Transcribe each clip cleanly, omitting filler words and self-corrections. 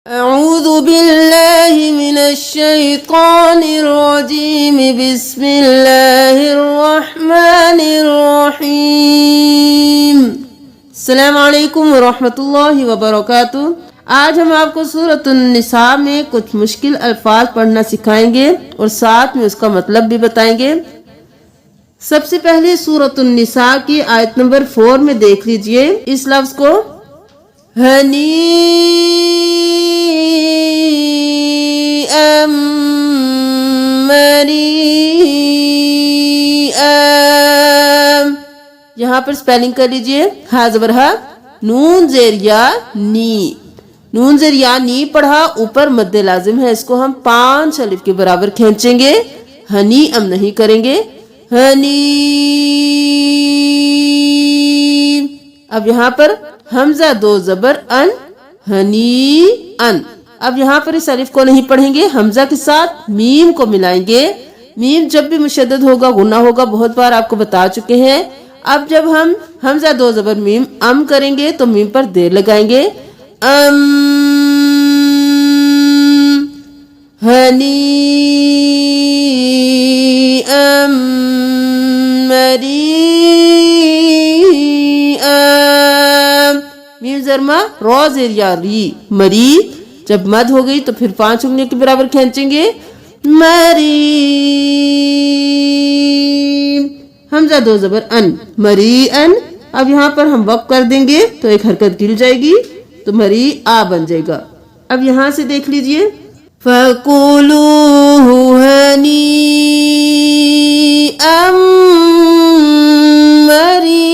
أعوذ بالله من الشيطان الرجيم بسم الله الرحمن الرحيم السلام علیکم ورحمۃ اللہ وبرکاتہ۔ آج ہم آپ کو سورۃ النساء میں کچھ مشکل الفاظ پڑھنا سکھائیں گے اور ساتھ میں اس کا مطلب بھی بتائیں گے۔ سب سے پہلے سورۃ النساء کی آیت نمبر 4 میں دیکھ لیجئے اس لفظ کو، ہنیئا مریئا، یہاں پر سپیلنگ کر لیجئے، ہا زبر ہا، نون زیر یا نی، نون زیر یا نی پڑھا، اوپر مد لازم ہے، اس کو ہم 5 الف کے برابر کھینچیں گے، ہنی ام نہیں کریں گے، ہنی۔ اب یہاں پر حمزہ 2 زبر ان، ہنی ان۔ اب یہاں پر اس الف کو نہیں پڑھیں گے، حمزہ کے ساتھ میم کو ملائیں گے۔ میم جب بھی مشدد ہوگا غنہ ہوگا، بہت بار آپ کو بتا چکے ہیں۔ اب جب ہم حمزہ 2 زبر میم ام کریں گے تو میم پر دیر لگائیں گے، ام، ہنی ام میم زرما، رو زیر یا ری، مری۔ جب مد ہو گئی تو پھر 5 انگلیوں کے برابر کھینچیں گے، مری۔ حمزہ 2 زبر ان، مری ان۔ اب یہاں پر ہم وقف کر دیں گے تو ایک حرکت گر جائے گی تو مری آ بن جائے گا۔ اب یہاں سے دیکھ لیجئے، فَكُلُوهُ هَنِيئًا مَرِيئًا،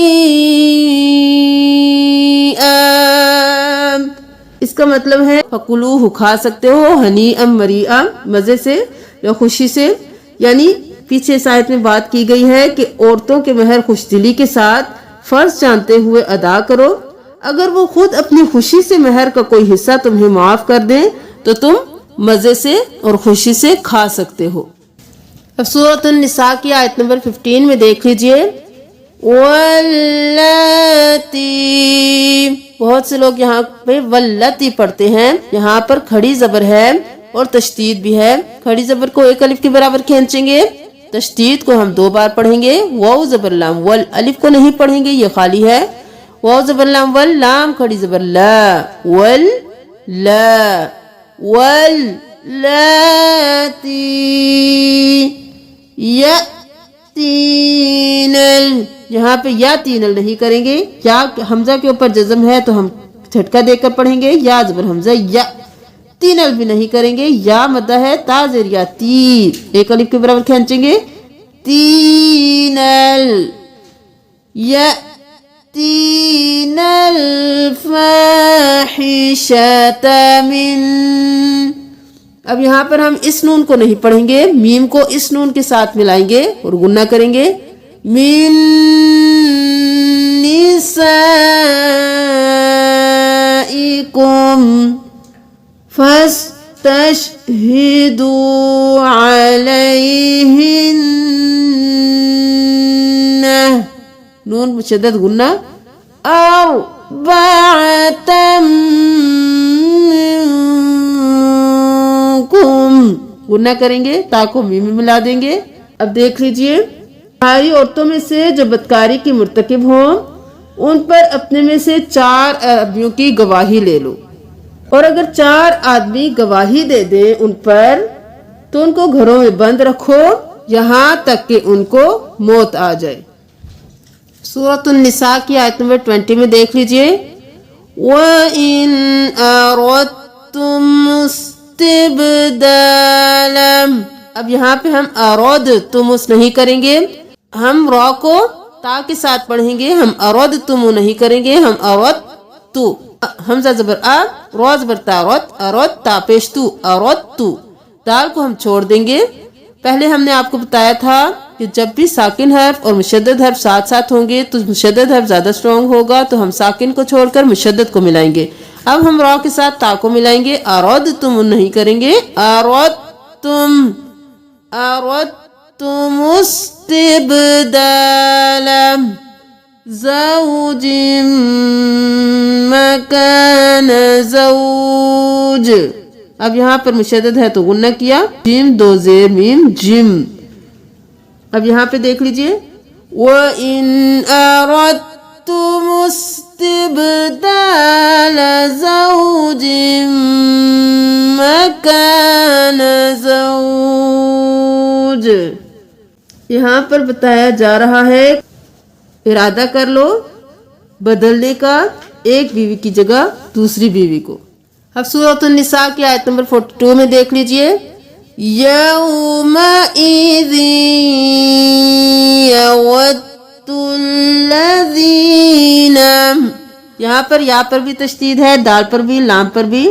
اس کا مطلب ہے فَكُلُوهُ کھا سکتے ہو، ہنیئا مریئا مزے سے یا خوشی سے، یعنی پیچھے اس آیت میں بات کی گئی ہے کہ عورتوں کے مہر خوش دلی کے ساتھ فرض جانتے ہوئے ادا کرو، اگر وہ خود اپنی خوشی سے مہر کا کوئی حصہ تمہیں معاف کر دیں تو تم مزے سے اور خوشی سے کھا سکتے ہو۔ اب سورۃ النساء کی آیت نمبر 15 میں دیکھ لیجئے، واللاتی، بہت سے لوگ یہاں پہ واللاتی پڑھتے ہیں، یہاں پر کھڑی زبر ہے اور تشدید بھی ہے، کھڑی زبر کو 1 الف کے برابر کھینچیں گے، تشدید کو ہم 2 بار پڑھیں گے، واو زبر لام ول، الف کو نہیں پڑھیں گے، یہ خالی ہے، واو زبر لام ول، لام کھڑی زبر لا، ول لا، واللاتی یأتین، یہاں پہ یا 3 ال نہیں کریں گے، یا حمزہ کے اوپر جزم ہے تو ہم جھٹکا دے کر پڑھیں گے، یا زبر حمزہ یا، 3 ال بھی نہیں کریں گے، یا مدہ ہے تا زیر یا تی، 1 الف کے برابر کھینچیں گے، تین ال، یأتین الفاحشۃ من، اب یہاں پر ہم اس نون کو نہیں پڑھیں گے، میم کو اس نون کے ساتھ ملائیں گے اور غنہ کریں گے، من نسائکم فاستشہدوا علیہن، نون مشدد غنہ، اربعۃ منکم، غنہ کریں گے، تا کو میم میں ملا دیں گے۔ اب دیکھ لیجئے، تمہاری عورتوں میں سے جو بدکاری کی مرتکب ہوں ان پر اپنے میں سے 4 آدمیوں کی گواہی لے لو، اور اگر 4 آدمی گواہی دے دیں ان پر تو ان کو گھروں میں بند رکھو یہاں تک کہ ان کو موت آ جائے۔ سورۃ النساء کی آیت نمبر 20 میں دیکھ لیجئے، وَإِنْ أَرَدْتُمْ اسْتِبْدَالًا، اب یہاں پہ ہم أَرَدْتُمْ نہیں کریں گے، ہم را کو تا کے ساتھ پڑھیں گے، ہم أَرَدْتُمْ نہیں کریں گے، ہم أَرَدْتُ، حمزہ زبر آ، را زبر تا، أَرَدْ تا پیش تو، أَرَدْتُ، دال کو ہم چھوڑ دیں گے۔ پہلے ہم نے آپ کو بتایا تھا کہ جب بھی ساکن حرف اور مشدد حرف ساتھ ساتھ ہوں گے تو مشدد حرف زیادہ سٹرونگ ہوگا، تو ہم ساکن کو چھوڑ کر مشدد کو ملائیں گے۔ اب ہم را کے ساتھ تا کو ملائیں گے، أَرَدْتُمْ نہیں کریں گے، أَرَدْتُمْ، أَرَدْتُمْ اسْتِبْدَالًا، زوج مکان زوج. اب یہاں پر مشدد ہے تو غنہ کیا. جیم دو زیر میم جم. اب یہاں پہ دیکھ لیجئے وَإِنْ أَرَدْتُمُ اسْتِبْدَالَ زَوْجٍ مَكَانَ زَوْجٍ. یہاں پر بتایا جا رہا ہے ارادہ کر لو بدلنے کا ایک بیوی کی جگہ دوسری بیوی کو. اب سورۃ النساء کی آیت نمبر 42 میں دیکھ لیجئے يَوْمَئِذٍ يَوَدُّ الَّذِينَ. یہاں پر یا پر بھی تشدید ہے, دال پر بھی, لام پر بھی.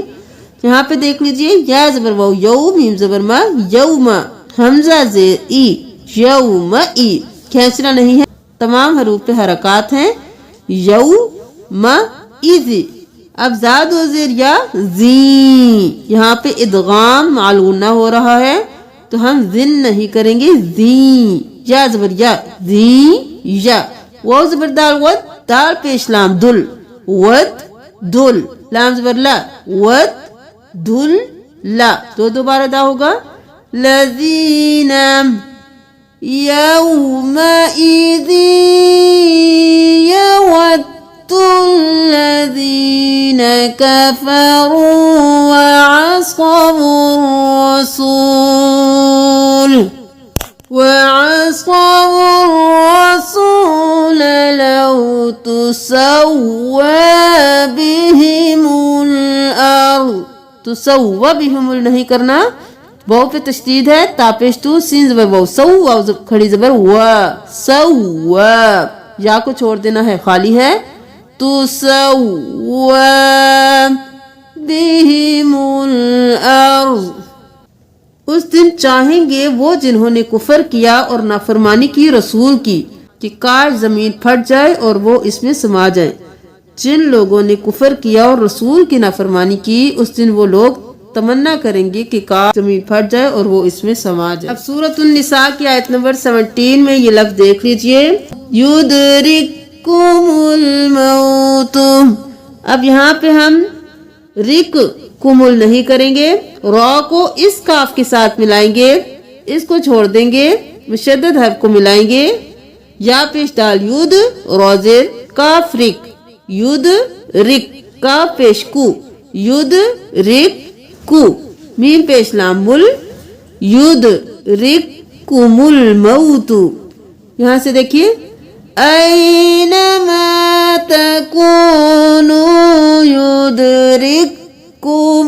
یہاں پہ دیکھ لیجئے یا زبر واو یو میم زبر ما یوم حمزہ زیر ای یوم ای. کھینچنا نہیں ہے, تمام حروف پہ حرکات ہیں. یوم ایذ. اب زاد و زیر یا زی. یہاں پہ ادغام مع غنہ ہو رہا ہے تو ہم زن نہیں کریں گے, زی. یا زبر یا زی یا. واو زبر دال ود, دال پیش لام دل ود دل. لام زبر لا ود دل لا. دو بار ادا ہوگا. لذین یومئذ یود الذین کفروا وعصوا الرسول لو تسوى بهم الارض. تسوى بهم نہیں کرنا, واو پہ تشدید ہے, تا پیش تو, سین زبر واو سو, واو کھڑی زبر وا سوا. یا کو چھوڑ دینا ہے, خالی ہے. تسوى بهم الارض. اس دن چاہیں گے وہ جنہوں نے کفر کیا اور نافرمانی کی رسول کی کہ کاش زمین پھٹ جائے اور وہ اس میں سما جائیں. جن لوگوں نے کفر کیا اور رسول کی نافرمانی کی اس دن وہ لوگ تمنا کریں گے کہ کاش زمین پھٹ جائے اور وہ اس میں سما جائے. اب سورۃ النساء کی آیت نمبر 17 میں یہ لفظ دیکھ لیجئے یدرککم الموت. اب یہاں پہ ہم رک کمل نہیں کریں گے, را کو اس کاف کے ساتھ ملائیں گے, اس کو چھوڑ دیں گے, مشدد حرف کو ملائیں گے. یا پیش دال یود را زیر کاف رک ید رک کاف پیش کو ید رک کو. میم پیش لام مل ید رک کمل موت. یہاں سے دیکھیے اینما تکونوا یدرککم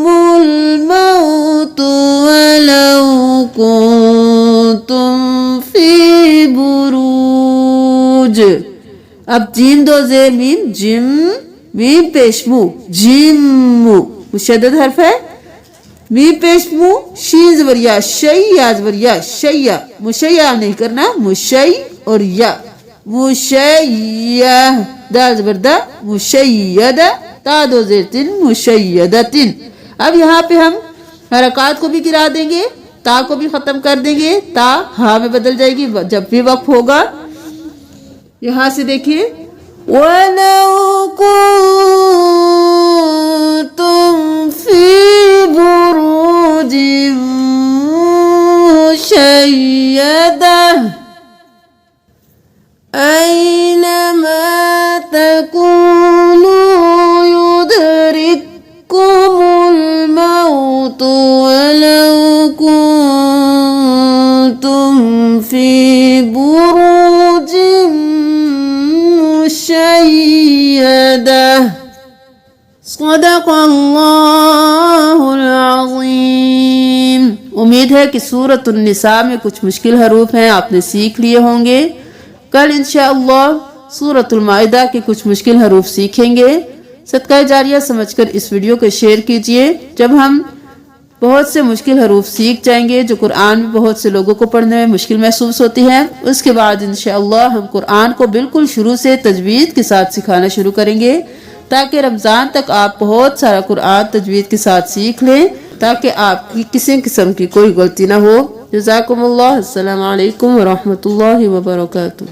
الموت ولو کنتم فی بروج. اب جیم دو زیر میم جم میم پیش مو جم مشدد حرف ہے. میم پیش مو شین زبر یا شی یا زبر یا شیا. مشیا نہیں کرنا, مشی اور یا مشیہ. دال زبر دا مشیدہ, تا دو زیر تن مشیدتن. اب یہاں پہ ہم حرکات کو بھی گرا دیں گے, تا کو بھی ختم کر دیں گے, تا ہا میں بدل جائے گی جب بھی وقف ہوگا. یہاں سے دیکھیے وَلَوْ كُنْتُمْ فِي بُرُوجٍ مُّشَيَّدَةٍ أَيْنَمَا تَكُونُوا يُدْرِككُّمُ الْمَوْتُ وَلَوْ كُنْتُمْ فِي بُرُوجٍ مُّشَيَّدَةٍ. صدق اللہ العظیم. امید ہے کہ سورۃ النساء میں کچھ مشکل حروف ہیں آپ نے سیکھ لیے ہوں گے. کل انشاءاللہ سورۃ المائدہ کے کچھ مشکل حروف سیکھیں گے. صدقہ جاریہ سمجھ کر اس ویڈیو کو شیئر کیجئے. جب ہم بہت سے مشکل حروف سیکھ جائیں گے جو قرآن میں بہت سے لوگوں کو پڑھنے میں مشکل محسوس ہوتی ہیں, اس کے بعد انشاءاللہ ہم قرآن کو بالکل شروع سے تجوید کے ساتھ سکھانا شروع کریں گے تاکہ رمضان تک آپ بہت سارا قرآن تجوید کے ساتھ سیکھ لیں تاکہ آپ کی کسی قسم کی کوئی غلطی نہ ہو. جزاکم اللہ. السلام علیکم ورحمۃ اللہ وبرکاتہ.